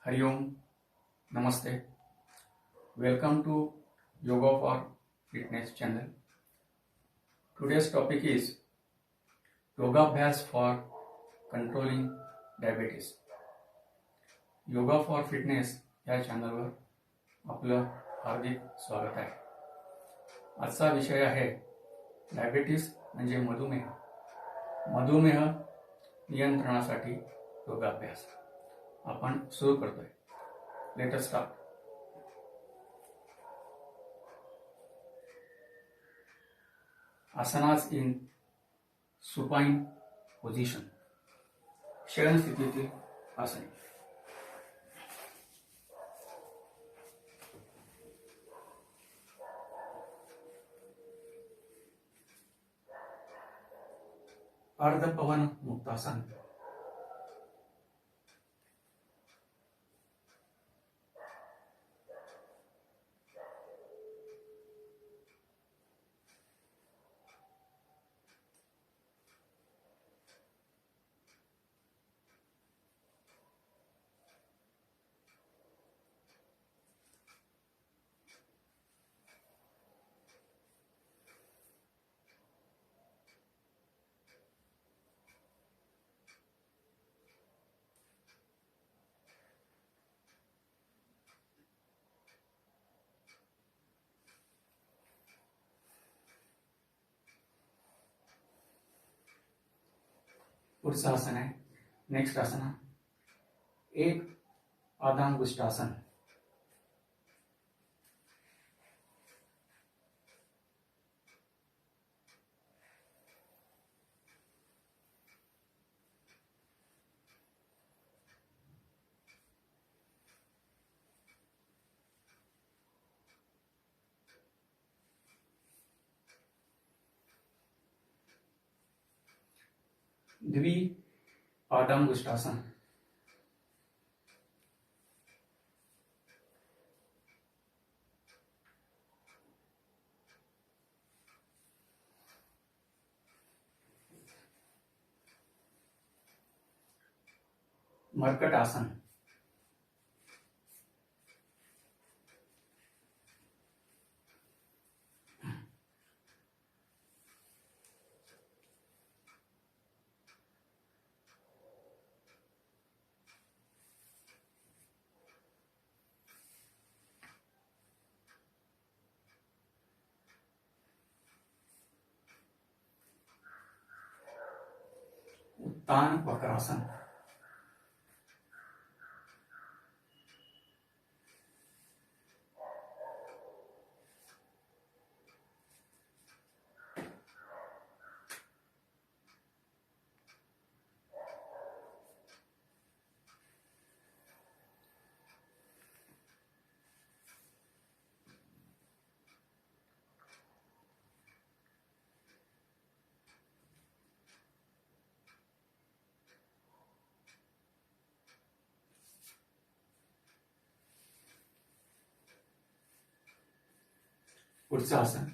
Hariom, Namaste. Welcome to Yoga for Fitness channel. Today's topic is Yoga Abhyas for controlling diabetes. Yoga for fitness या चॅनलवर आपलं हार्दिक स्वागत आहे. आजचा विषय आहे डायबिटीस म्हणजे मधुमेह. मधुमेह नियंत्रणासाठी योगाभ्यास. आपण सुरू करतोय. Let us start. आसनास इन सुपाइन पोझिशन. शयन स्थितीतील आसने. अर्धपवन मुक्तासन. पुढचं आसन आहे. नेक्स्ट आसन एक पादांगुष्ठासन. द्विपादांगुष्ठासन. मर्कट आसन. उत्तान वक्रासन. पुढचं आसन.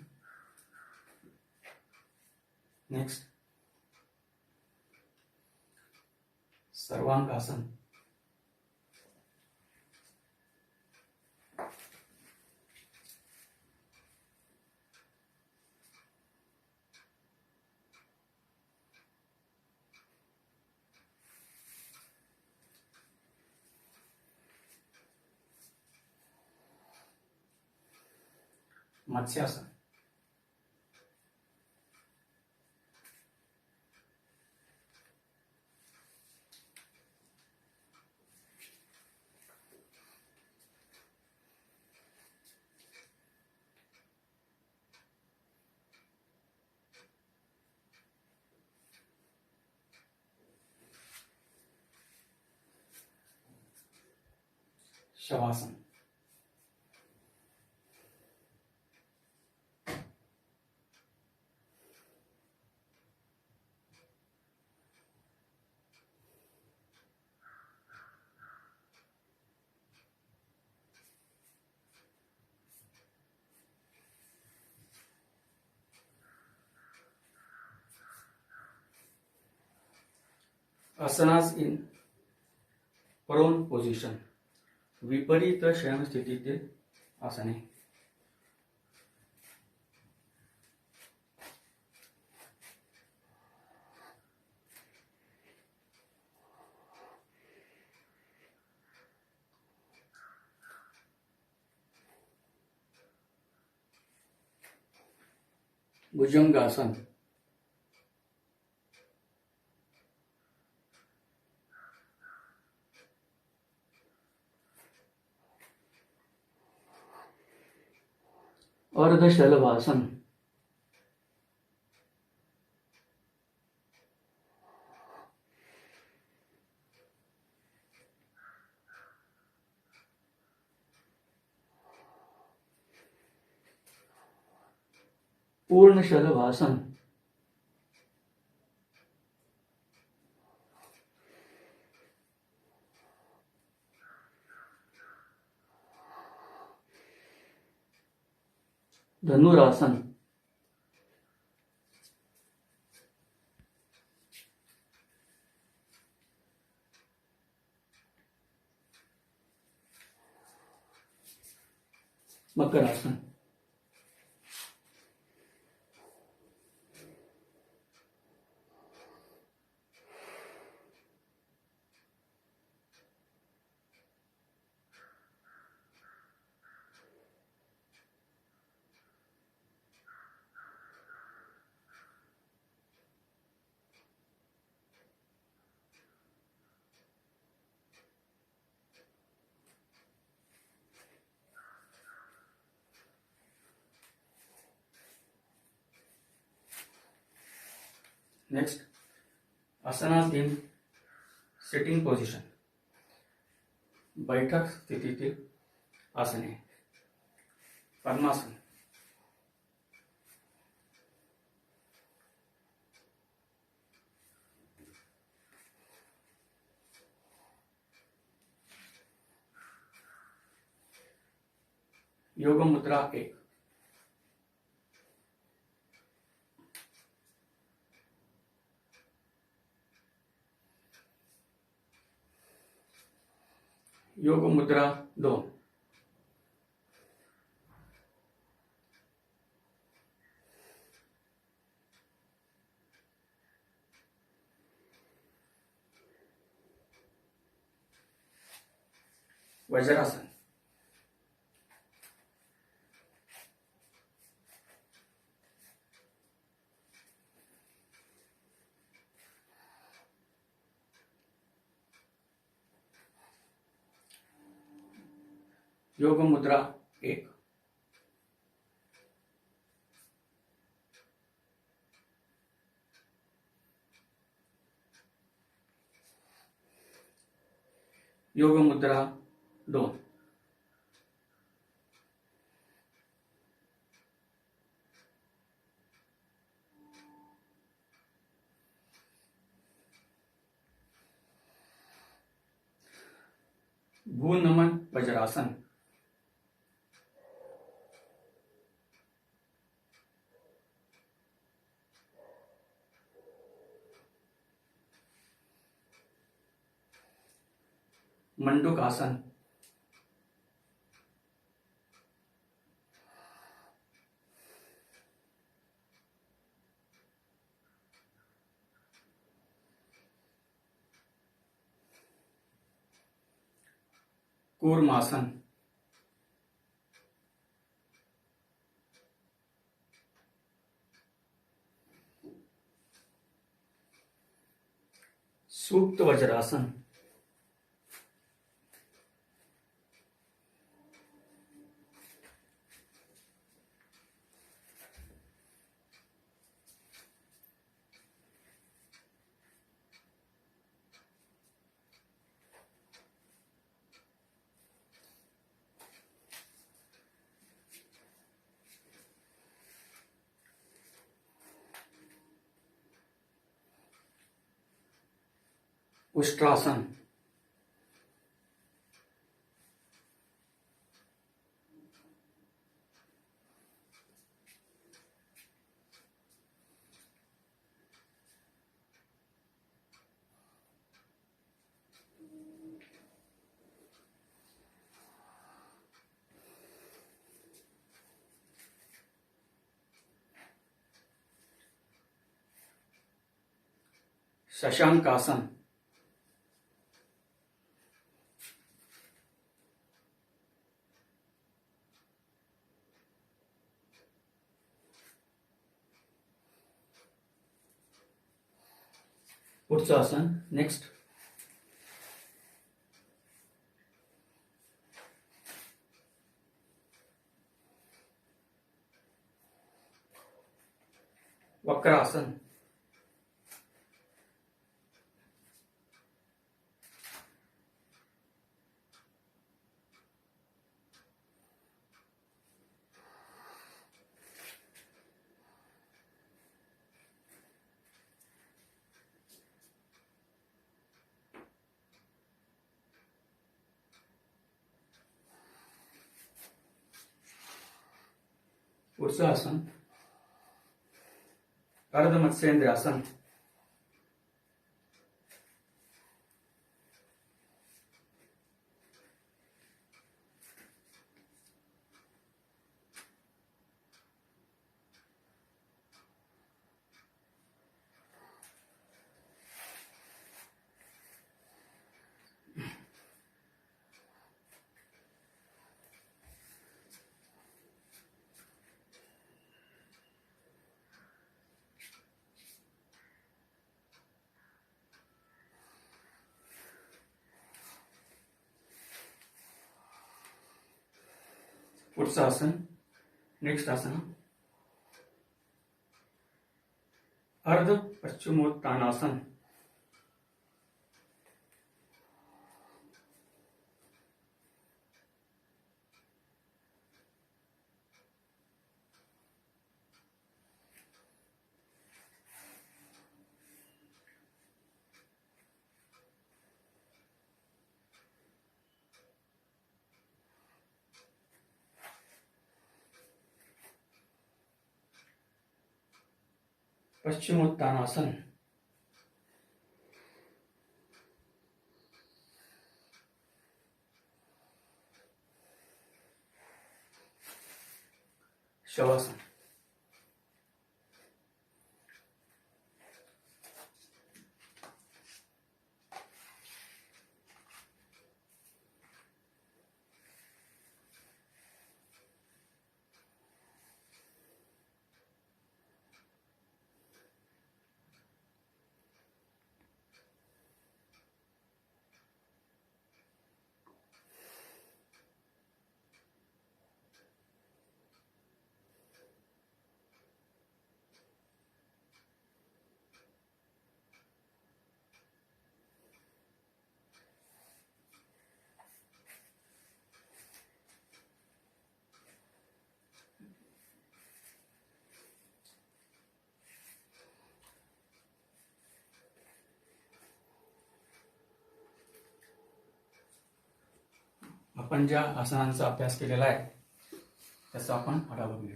Next sarvangasana. Matsyasana. Shavasana. asanas in prone position. विपरीत शयन स्थितीतील आसने. भुजंगासन. अर्धशलभासन. पूर्ण शलभासन. धनुरासन. मकरासन. नेक्स्ट, आसनातील सिटिंग पोझिशन. बैठक स्थितीतील आसने. पद्मासन. योग मुद्रा 1. योग मुद्रा 2. वज्रासन. योग मुद्रा 1. योग मुद्रा 2. भूनमन वज्रासन. मंडूक आसन. कूर्मासन. सुप्त वज्रासन. उष्ट्रासन. शशांक आसन, पुढचं आसन नेक्स्ट वक्रासन, पुढचं आसन अर्ध मत्स्येंद्र आसन, पुढचं आसन नेक्स्ट आसन अर्ध पश्चिमोत्तानासन, पश्चिमोत्तानासन, शवासन, आपण ज्या आसनांचा अभ्यास केलेला आहे त्याचा आपण आढावा घेऊया.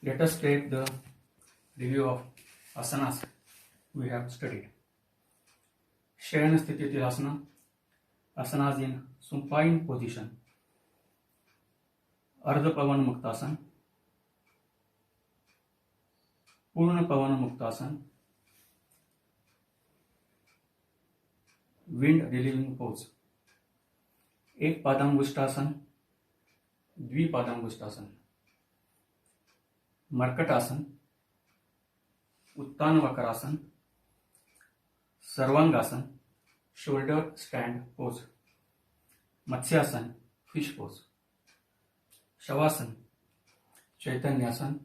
Let us take the review of asanas we have studied. शयन स्थितीतील आसनं, आसनास इन सुपाइन पोझिशन, अर्ध Pawan Muktasana, Purna Pawan Muktasana, wind relieving pose, Ek Padangusthasana, Dwipadangusthasana, Markatasana, Uttana Vakrasana, Sarvangasana, shoulder stand pose, Matsyasana, fish pose, Shavasana, Chaitanyasana,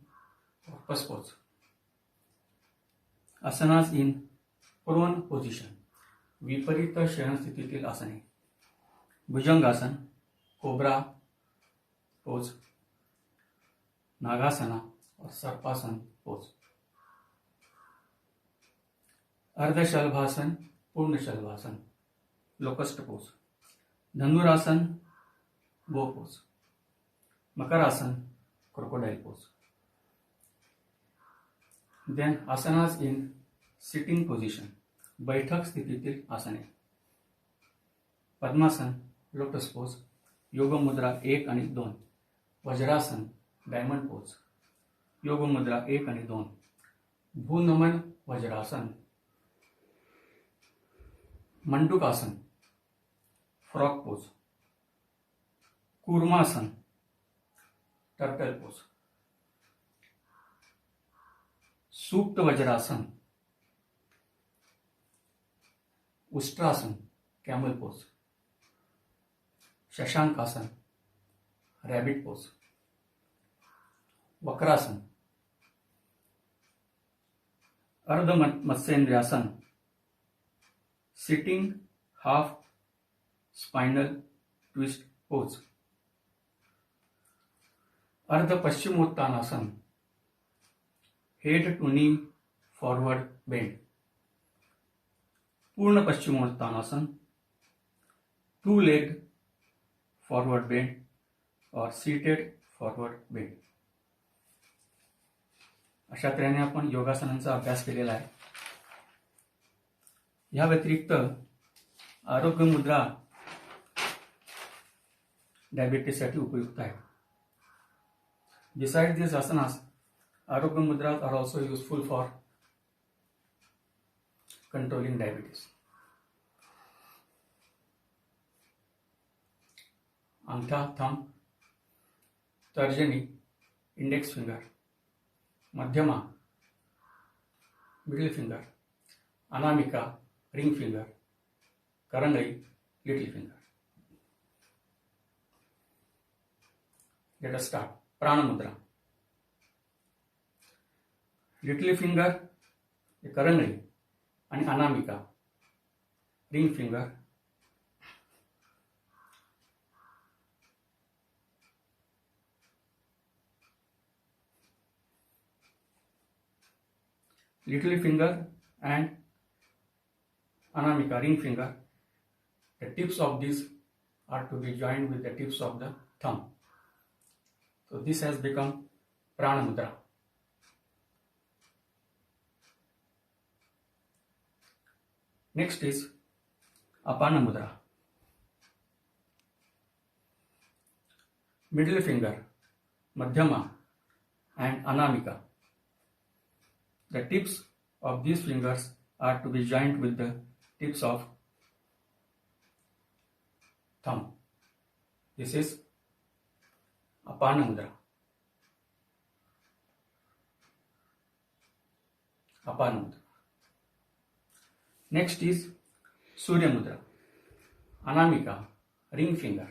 ऑक्टस पोज. आसनास इन प्रोन पोजिशन, विपरीत शयन स्थितीतील आसने, भुजंगासन, कोबरा पोज, नागासना और सर्पासन pose, अर्धशलभासन, Purna Shalabhasana, locust pose, Dhanurasana, bow pose, Makarasana, crocodile pose. Then asanas in sitting position, बैठक स्थितीतील आसने, पद्मासन, लोटस पोज, योग मुद्रा 1 आणि 2, वज्रासन, डायमंड पोज, योग मुद्रा 1 आणि 2, Bhunaman Vajrasana, Mandukasana, frog pose, Kurmasana, turtle pose, Supta Vajrasana, Ustrasana, camel pose, Shashankasana, rabbit pose, Vakrasana, Ardha Matsyendriyasana, sitting half spinal twist pose, Ardha Paschimottanasana, head to knee forward bend, Purna Paschimottanasana, two leg forward bend और सीटेड फॉरवर्ड बेंड. अशा तऱ्हेने आपण योगासनांचा अभ्यास केलेला आहे. या व्यतिरिक्त आरोग्य मुद्रा डायबिटीजसाठी उपयुक्त आहे. Besides these asanas, Arogya Mudras are also useful for controlling diabetes. अंगठा, thumb, तर्जनी, index finger, मध्यमा, middle finger, Anamika, ring finger, करंगळी, little finger. Let us start. प्राण मुद्रा. लिटल फिंगर, करंगळी आणि Anamika, ring finger, little finger and anamika, ring finger, the tips of these are to be joined with the tips of the thumb. So this has become Prana Mudra. Next is Apana Mudra. Middle finger, Madhyama and Anamika. The tips of these fingers are to be joined with the tips of thumb. This is Apana Mudra. Apana Mudra. Next is Surya Mudra. Anamika, ring finger.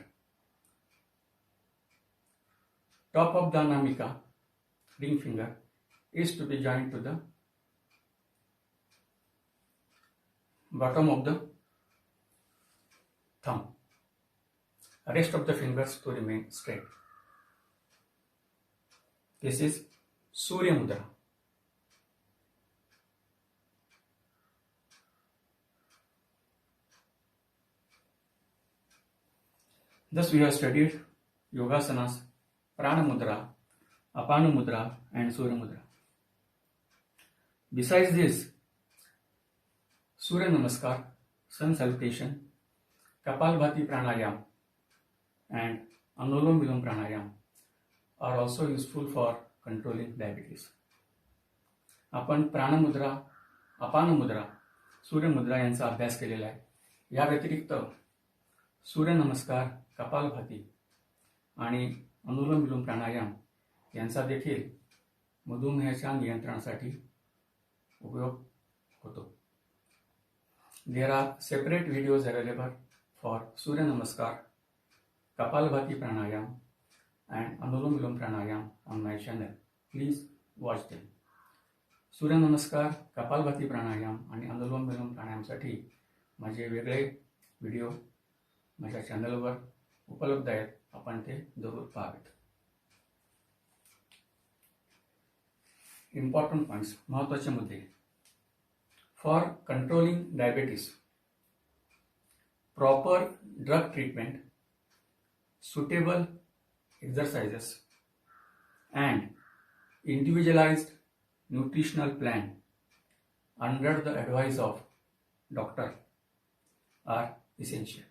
Top of the Anamika, ring finger, is to be joined to the bottom of the thumb. The rest of the fingers to remain straight. This is Surya Mudra. Thus we have studied Yogasanas, Prana Mudra, Apana Mudra and Surya Mudra. Besides this, Surya Namaskar, Sun Salutation, Kapalbhati Pranayam and Anulom Vilom Pranayam are also useful for controlling diabetes. आपण प्राणमुद्रा, अपान मुद्रा, सूर्य मुद्रा यांचा अभ्यास केलेला आहे. या व्यतिरिक्त सूर्य नमस्कार, कपालभाती आणि अनुलोम विलोम प्राणायाम यांचा देखील मधुमेहाच्या नियंत्रणासाठी उपयोग होतो. There are separate videos available for Surya Namaskar, Kapalbhati Pranayam and Anulom Vilom Pranayam on my channel. Please watch them. सूर्य नमस्कार, कपालभाती प्राणायाम आणि अनुलोम विलोम प्राणायामसाठी माझे वेगळे व्हिडिओ माझ्या चॅनलवर उपलब्ध आहेत. आपण ते जरूर पाहावेत. इम्पॉर्टंट पॉइंट्स, महत्त्वाचे मुद्दे. For controlling diabetes, proper drug treatment, suitable exercises and individualized nutritional plan under the advice of doctor are essential.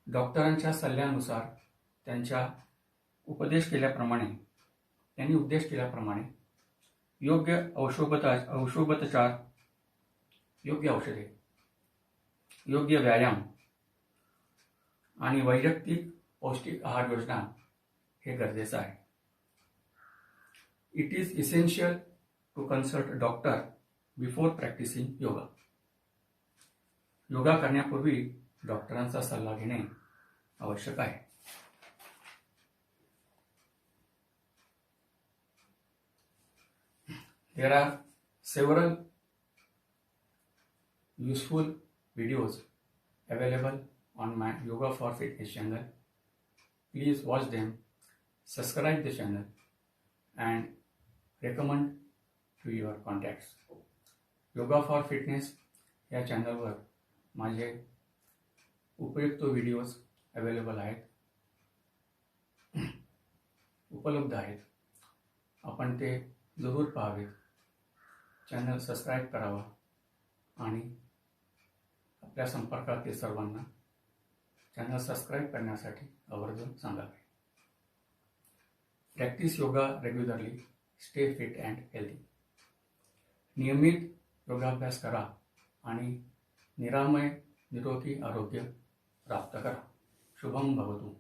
डॉक्टरांच्या सल्ल्यानुसार त्यांनी उपदेश केल्याप्रमाणे योग्य औषधोपचार योग्य औषधे, योग्य व्यायाम आणि वैयक्तिक पौष्टिक आहार योजना हे गरजेचं आहे. It is essential to consult doctor before practising yoga. Yoga करण्यापूर्वी डॉक्टरांचा सल्ला घेणे आवश्यक आहे. There are several useful videos available on my Yoga for Fitness channel. Please watch them, subscribe the channel and recommend to your contacts. Yoga for Fitness या चॅनलवर माझे उपयुक्त व्हिडिओज अवेलेबल आहेत, उपलब्ध आहेत. आपण ते जरूर पाहावेत. चॅनल सबस्क्राईब करावा आणि आपल्या संपर्कातील सर्वांना चॅनल सबस्क्राईब करण्यासाठी आवर्जून सांगावे. Practice yoga regularly, stay fit and healthy. नियमित योगाभ्यास करा आणि निरामय निरोगी आरोग्य प्राप्त करा. शुभम भवतु.